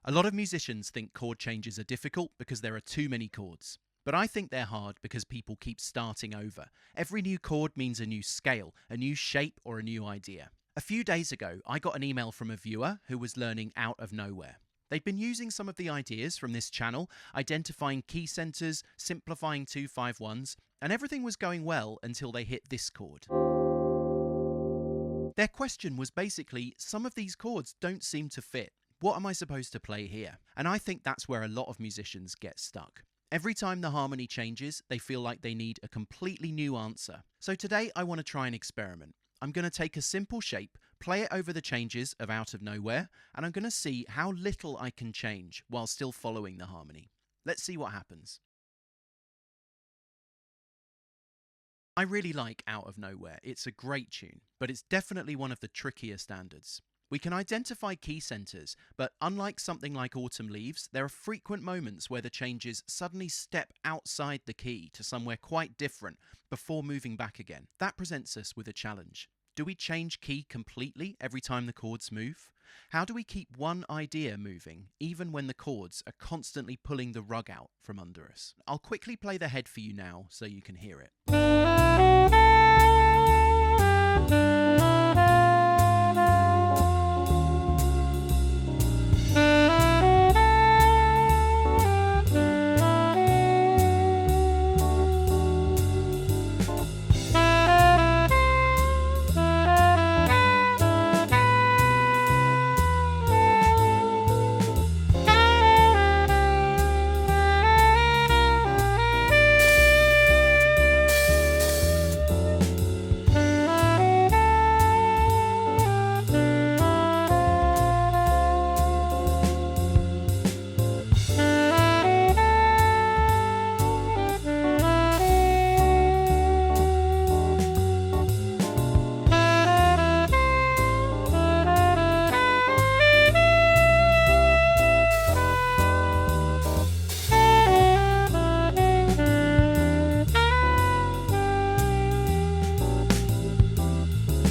A lot of musicians think chord changes are difficult because there are too many chords. But I think they're hard because people keep starting over. Every new chord means a new scale, a new shape, or a new idea. A few days ago, I got an email from a viewer who was learning out of nowhere. They'd been using some of the ideas from this channel, identifying key centers, simplifying 2-5-1s, and everything was going well until they hit this chord. Their question was basically, some of these chords don't seem to fit. What am I supposed to play here? And I think that's where a lot of musicians get stuck. Every time the harmony changes, they feel like they need a completely new answer. So today I want to try an experiment. I'm going to take a simple shape, play it over the changes of Out of Nowhere, and I'm going to see how little I can change while still following the harmony. Let's see what happens. I really like Out of Nowhere. It's a great tune, but it's definitely one of the trickier standards. We can identify key centers, but unlike something like Autumn Leaves, there are frequent moments where the changes suddenly step outside the key to somewhere quite different before moving back again. That presents us with a challenge. Do we change key completely every time the chords move? How do we keep one idea moving, even when the chords are constantly pulling the rug out from under us? I'll quickly play the head for you now so you can hear it.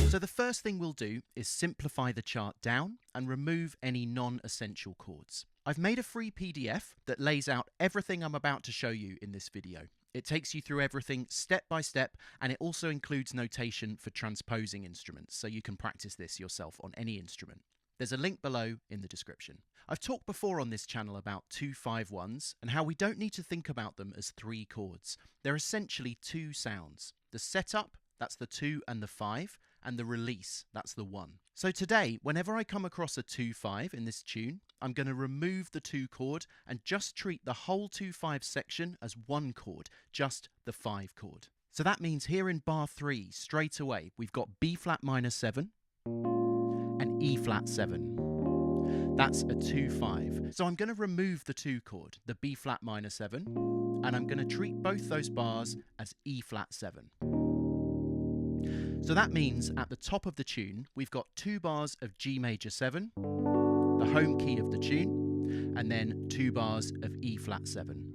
So the first thing we'll do is simplify the chart down and remove any non-essential chords. I've made a free PDF that lays out everything I'm about to show you in this video. It takes you through everything step by step, and it also includes notation for transposing instruments, so you can practice this yourself on any instrument. There's a link below in the description. I've talked before on this channel about 2-5-1s and how we don't need to think about them as 3 chords. They're essentially 2 sounds. The setup, that's the 2 and the 5, and the release, that's the 1. So today, whenever I come across a 2-5 in this tune, I'm going to remove the 2 chord and just treat the whole 2-5 section as 1 chord, just the 5 chord. So that means here in bar 3, straight away, we've got B flat minor 7 and E flat 7. That's a 2-5. So I'm going to remove the 2 chord, the B flat minor 7, and I'm going to treat both those bars as E flat 7. So that means at the top of the tune, we've got 2 bars of G major 7, the home key of the tune, and then 2 bars of E flat 7.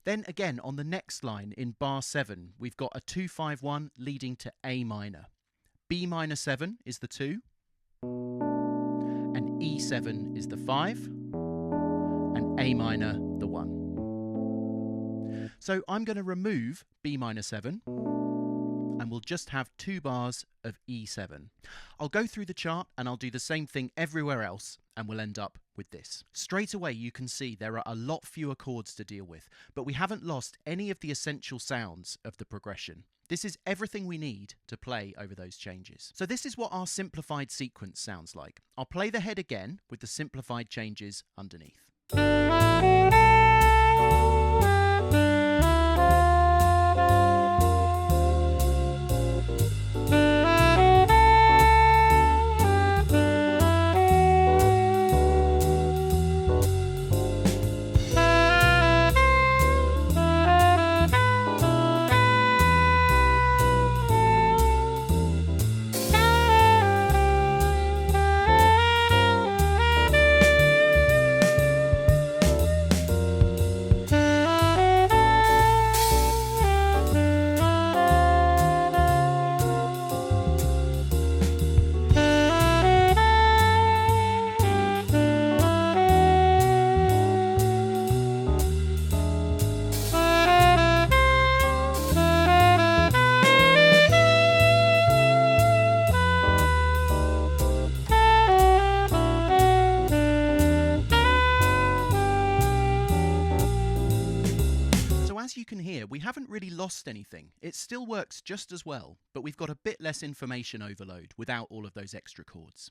Then again, on the next line in bar 7, we've got a 2-5-1 leading to A minor. B minor 7 is the 2, and E7 is the 5, and A minor the 1. So I'm going to remove B minor 7 and we'll just have 2 bars of E7. I'll go through the chart and I'll do the same thing everywhere else and we'll end up with this. Straight away you can see there are a lot fewer chords to deal with, but we haven't lost any of the essential sounds of the progression. This is everything we need to play over those changes. So this is what our simplified sequence sounds like. I'll play the head again with the simplified changes underneath. can hear, we haven't really lost anything. It still works just as well, but we've got a bit less information overload without all of those extra chords.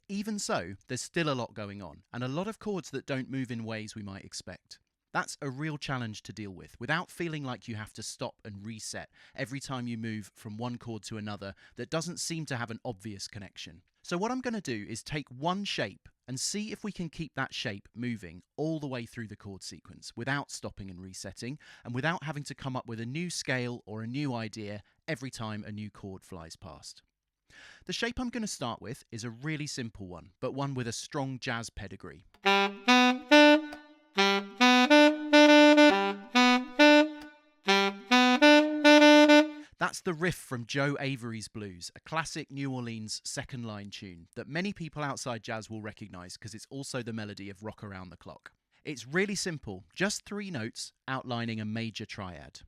Even so, there's still a lot going on, and a lot of chords that don't move in ways we might expect. That's a real challenge to deal with, without feeling like you have to stop and reset every time you move from one chord to another that doesn't seem to have an obvious connection. So what I'm going to do is take one shape and see if we can keep that shape moving all the way through the chord sequence without stopping and resetting, and without having to come up with a new scale or a new idea every time a new chord flies past. The shape I'm going to start with is a really simple one, but one with a strong jazz pedigree. That's the riff from Joe Avery's Blues, a classic New Orleans second line tune that many people outside jazz will recognise because it's also the melody of Rock Around the Clock. It's really simple, just 3 notes outlining a major triad.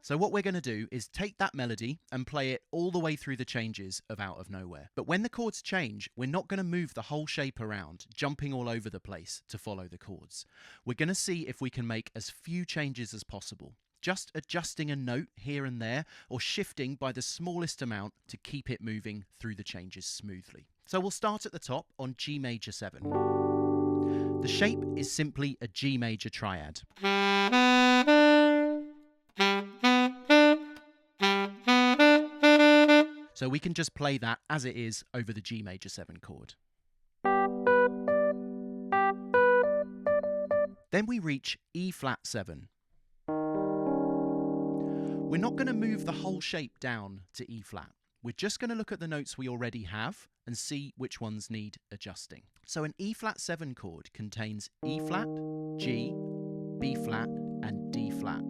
So what we're going to do is take that melody and play it all the way through the changes of Out of Nowhere. But when the chords change, we're not going to move the whole shape around, jumping all over the place to follow the chords. We're going to see if we can make as few changes as possible, just adjusting a note here and there, or shifting by the smallest amount to keep it moving through the changes smoothly. So we'll start at the top on G major 7. The shape is simply a G major triad. So we can just play that as it is over the G major 7 chord. Then we reach E flat 7. We're not going to move the whole shape down to E flat. We're just going to look at the notes we already have and see which ones need adjusting. So an E flat 7 chord contains E flat, G, B flat and D flat.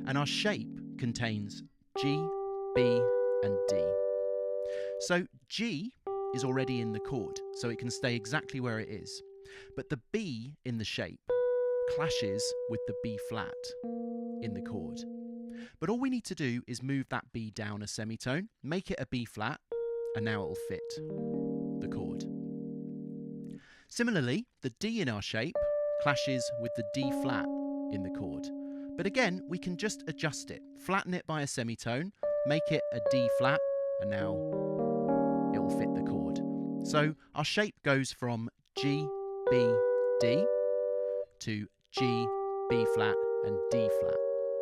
And our shape contains G, B and D. So G is already in the chord, so it can stay exactly where it is. But the B in the shape clashes with the B flat in the chord. But all we need to do is move that B down a semitone, make it a B flat, and now it'll fit the chord. Similarly, the D in our shape clashes with the D flat in the chord. But again, we can just adjust it, flatten it by a semitone, make it a D flat, and now it will fit the chord. So our shape goes from G, B, D to G, B flat and D flat.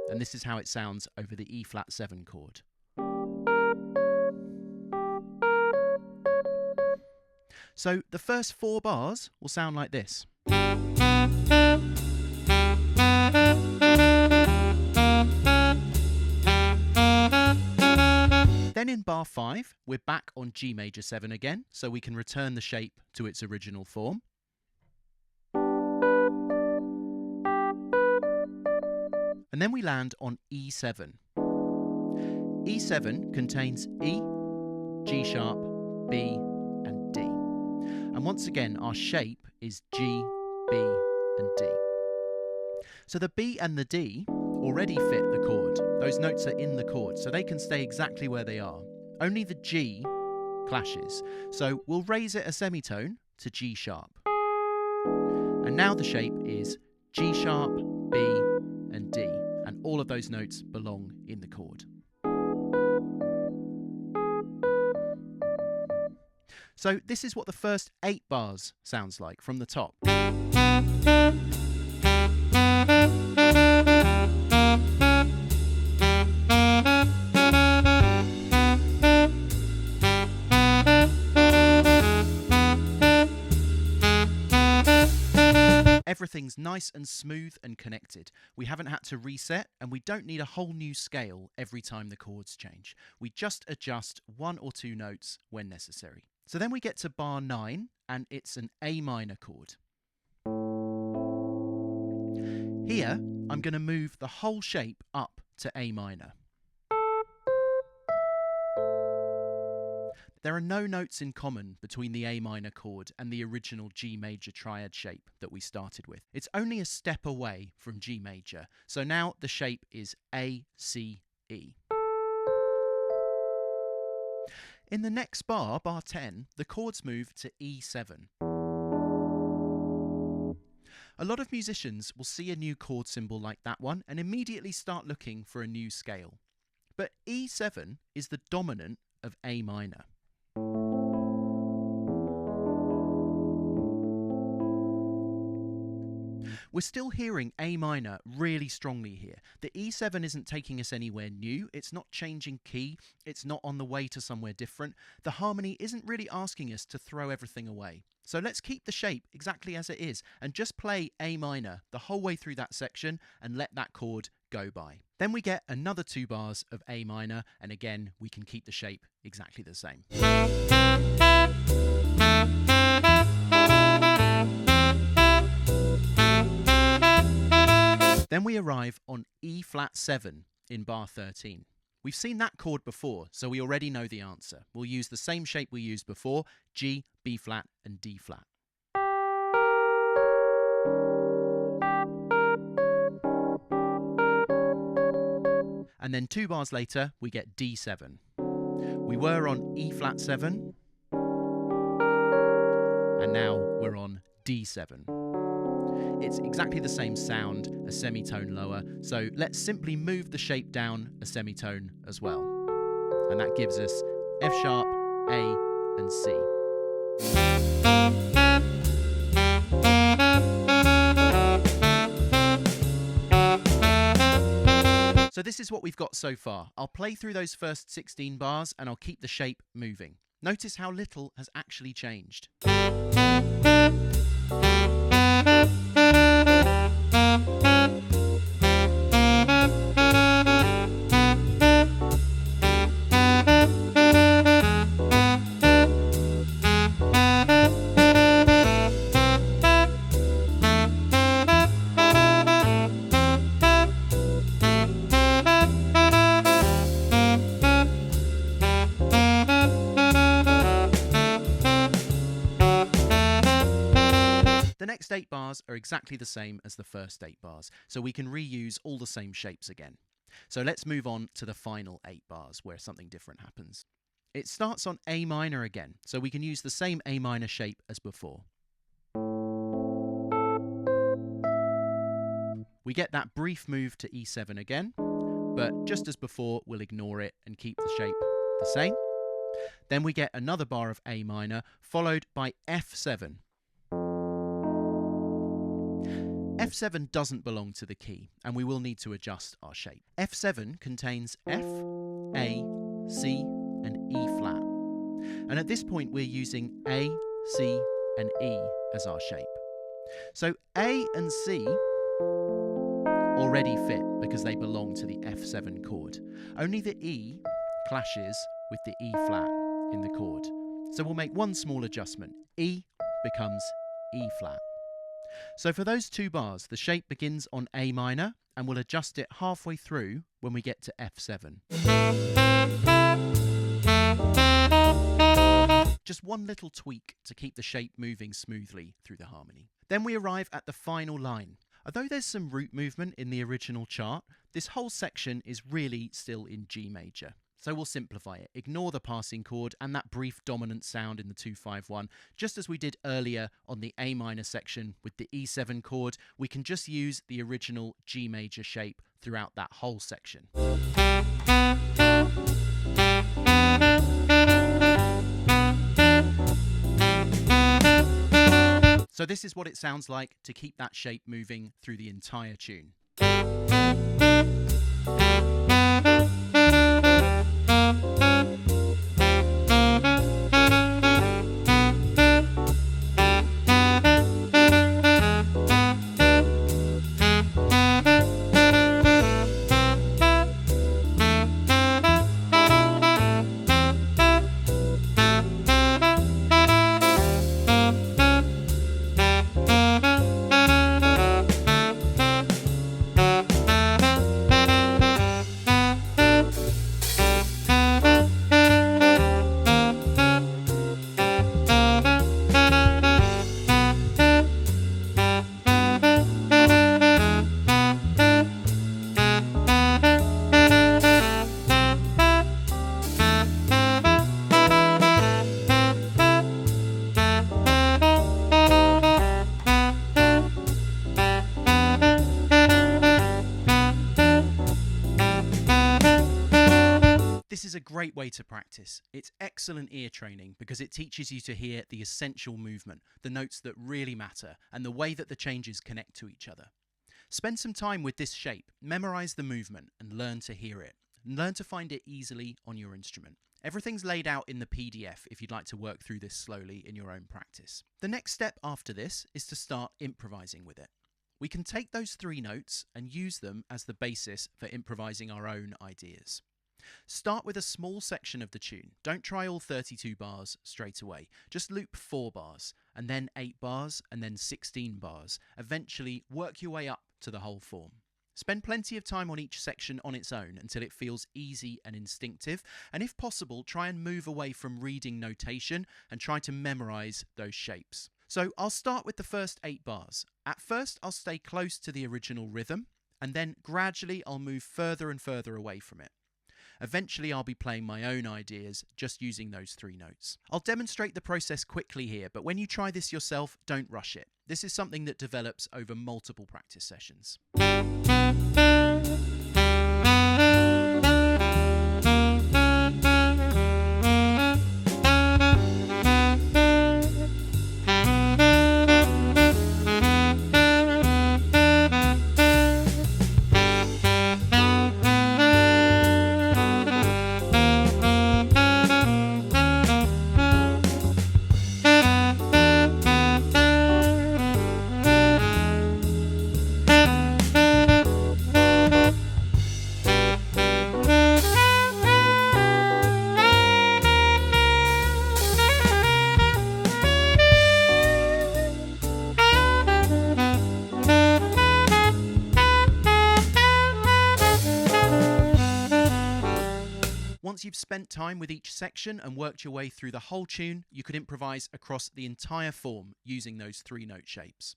And this is how it sounds over the E flat 7 chord. So the first 4 bars will sound like this. Then in bar 5, we're back on G major 7 again, so we can return the shape to its original form. And then we land on E7. E7 contains E, G sharp, B and D. And once again, our shape is G, B and D. So the B and the D already fit the chord. Those notes are in the chord, so they can stay exactly where they are. Only the G clashes. So we'll raise it a semitone to G sharp. And now the shape is G sharp, B and D. And all of those notes belong in the chord. So this is what the first 8 bars sounds like from the top. Everything's nice and smooth and connected. We haven't had to reset, and we don't need a whole new scale every time the chords change. We just adjust 1 or 2 notes when necessary. So then we get to bar 9, and it's an A minor chord. Here, I'm going to move the whole shape up to A minor. There are no notes in common between the A minor chord and the original G major triad shape that we started with. It's only a step away from G major, so now the shape is A, C, E. In the next bar, bar 10, the chords move to E7. A lot of musicians will see a new chord symbol like that one and immediately start looking for a new scale. But E7 is the dominant of A minor. We're still hearing A minor really strongly here. The E7 isn't taking us anywhere new, it's not changing key, it's not on the way to somewhere different. The harmony isn't really asking us to throw everything away. So let's keep the shape exactly as it is and just play A minor the whole way through that section and let that chord go by. Then we get another 2 bars of A minor, and again we can keep the shape exactly the same. Then we arrive on E flat 7 in bar 13. We've seen that chord before, so we already know the answer. We'll use the same shape we used before: G, B flat, and D flat. And then 2 bars later, we get D7. We were on E flat 7, and now we're on D7. It's exactly the same sound, a semitone lower, so let's simply move the shape down a semitone as well. And that gives us F sharp, A, and C. So this is what we've got so far. I'll play through those first 16 bars and I'll keep the shape moving. Notice how little has actually changed. The next 8 bars are exactly the same as the first 8 bars, so we can reuse all the same shapes again. So let's move on to the final 8 bars where something different happens. It starts on A minor again, so we can use the same A minor shape as before. We get that brief move to E7 again, but just as before, we'll ignore it and keep the shape the same. Then we get another bar of A minor, followed by F7. F7 doesn't belong to the key, and we will need to adjust our shape. F7 contains F, A, C, and E flat. And at this point, we're using A, C, and E as our shape. So A and C already fit because they belong to the F7 chord. Only the E clashes with the E flat in the chord. So we'll make one small adjustment. E becomes E flat. So for those 2 bars, the shape begins on A minor, and we'll adjust it halfway through when we get to F7. Just one little tweak to keep the shape moving smoothly through the harmony. Then we arrive at the final line. Although there's some root movement in the original chart, this whole section is really still in G major. So we'll simplify it. Ignore the passing chord and that brief dominant sound in the 2-5-1. Just as we did earlier on the A minor section with the E7 chord, we can just use the original G major shape throughout that whole section. So this is what it sounds like to keep that shape moving through the entire tune. This is a great way to practice. It's excellent ear training because it teaches you to hear the essential movement, the notes that really matter, and the way that the changes connect to each other. Spend some time with this shape, memorize the movement, and learn to hear it. And learn to find it easily on your instrument. Everything's laid out in the PDF if you'd like to work through this slowly in your own practice. The next step after this is to start improvising with it. We can take those 3 notes and use them as the basis for improvising our own ideas. Start with a small section of the tune. Don't try all 32 bars straight away. Just loop 4 bars, and then 8 bars, and then 16 bars. Eventually, work your way up to the whole form. Spend plenty of time on each section on its own until it feels easy and instinctive, and if possible, try and move away from reading notation and try to memorize those shapes. So I'll start with the first 8 bars. At first, I'll stay close to the original rhythm, and then gradually I'll move further and further away from it. Eventually, I'll be playing my own ideas, just using those 3 notes. I'll demonstrate the process quickly here, but when you try this yourself, don't rush it. This is something that develops over multiple practice sessions. Once you've spent time with each section and worked your way through the whole tune, you could improvise across the entire form using those 3-note shapes.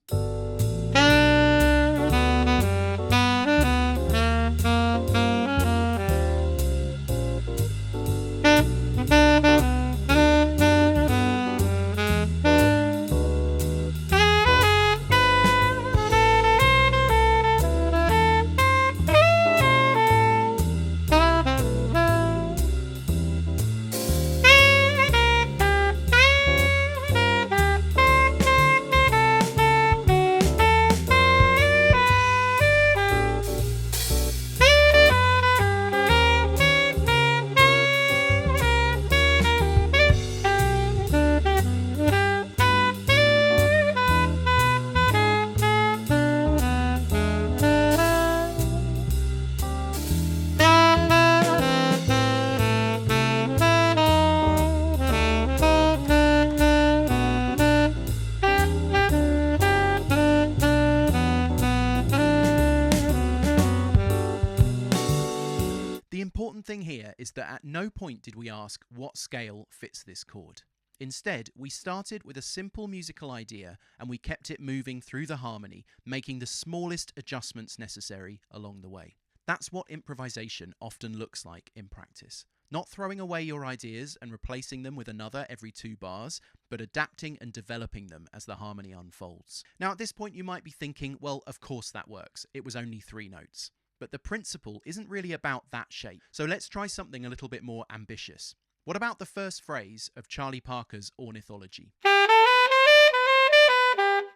The important thing here is that at no point did we ask what scale fits this chord. Instead, we started with a simple musical idea and we kept it moving through the harmony, making the smallest adjustments necessary along the way. That's what improvisation often looks like in practice. Not throwing away your ideas and replacing them with another every 2 bars, but adapting and developing them as the harmony unfolds. Now at this point you might be thinking, well, of course that works. It was only 3 notes. But the principle isn't really about that shape. So let's try something a little bit more ambitious. What about the first phrase of Charlie Parker's Ornithology?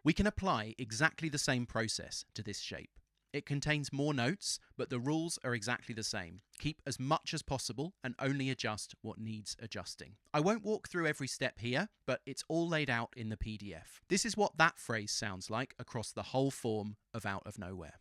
We can apply exactly the same process to this shape. It contains more notes, but the rules are exactly the same. Keep as much as possible and only adjust what needs adjusting. I won't walk through every step here, but it's all laid out in the PDF. This is what that phrase sounds like across the whole form of Out of Nowhere.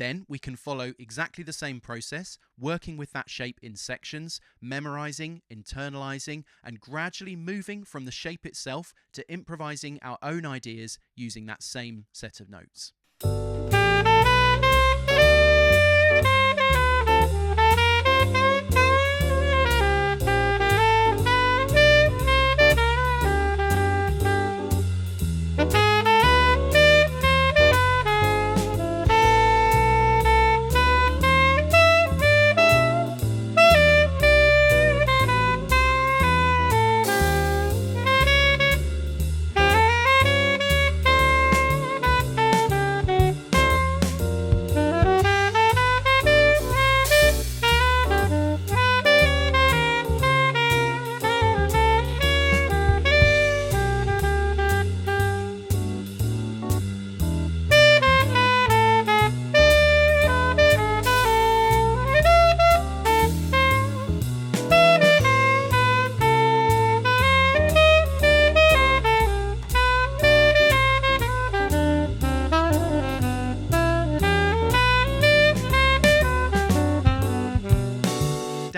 Then we can follow exactly the same process, working with that shape in sections, memorizing, internalizing, and gradually moving from the shape itself to improvising our own ideas using that same set of notes.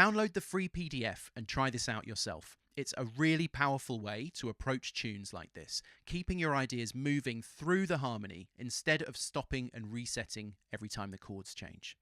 Download the free PDF and try this out yourself. It's a really powerful way to approach tunes like this, keeping your ideas moving through the harmony instead of stopping and resetting every time the chords change.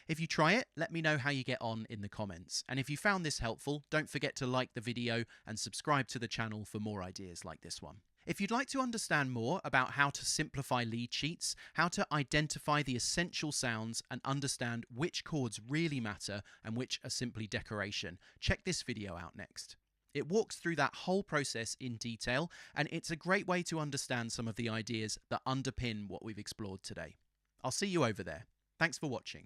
If you try it, let me know how you get on in the comments. And if you found this helpful, don't forget to like the video and subscribe to the channel for more ideas like this one. If you'd like to understand more about how to simplify lead sheets, how to identify the essential sounds and understand which chords really matter and which are simply decoration, check this video out next. It walks through that whole process in detail, and it's a great way to understand some of the ideas that underpin what we've explored today. I'll see you over there. Thanks for watching.